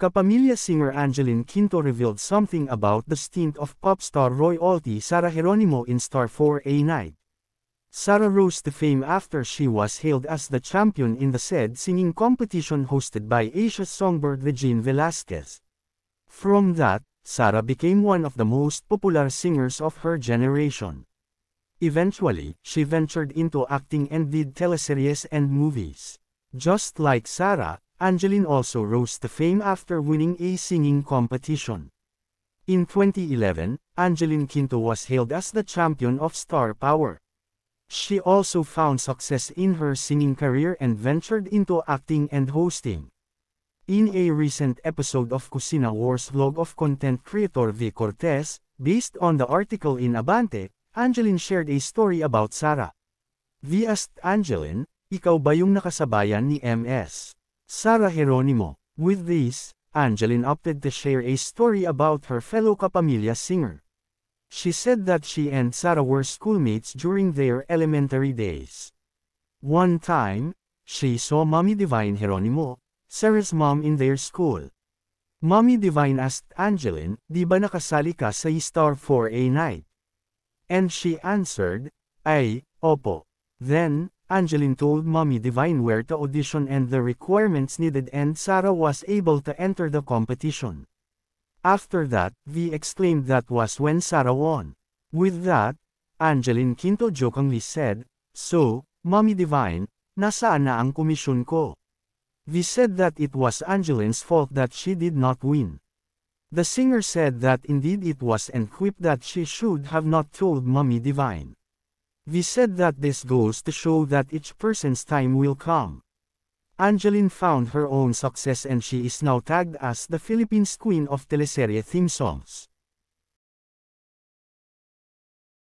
Kapamilya singer Angeline Quinto revealed something about the stint of pop star royalty Sara Geronimo in Star for a Night. Sara rose to fame after she was hailed as the champion in the said singing competition hosted by Asia's songbird Regine Velasquez. From that, Sara became one of the most popular singers of her generation. Eventually, she ventured into acting and did teleseries and movies. Just like Sara, Angeline also rose to fame after winning a singing competition. In 2011, Angeline Quinto was hailed as the champion of Star Power. She also found success in her singing career and ventured into acting and hosting. In a recent episode of Kusina Wars vlog of content creator V. Cortez, based on the article in Abante, Angeline shared a story about Sara. V asked Angeline, "Ikaw ba yung nakasabayan ni Ms. Sara Geronimo?" With this, Angeline opted to share a story about her fellow Kapamilya singer. She said that she and Sara were schoolmates during their elementary days. One time, she saw Mommy Divine Geronimo, Sara's mom, in their school. Mommy Divine asked Angeline, "Di ba nakasali ka sa Star for a Night?" And she answered, "Ay, opo." Then, Angeline told Mommy Divine where to audition and the requirements needed, and Sara was able to enter the competition. After that, V exclaimed that was when Sara won. With that, Angeline Quinto jokingly said, "So, Mommy Divine, nasaan na ang komisyon ko?" V said that it was Angeline's fault that she did not win. The singer said that indeed it was and quipped that she should have not told Mommy Divine. V said that this goes to show that each person's time will come. Angeline found her own success and she is now tagged as the Philippines Queen of Teleserye theme songs.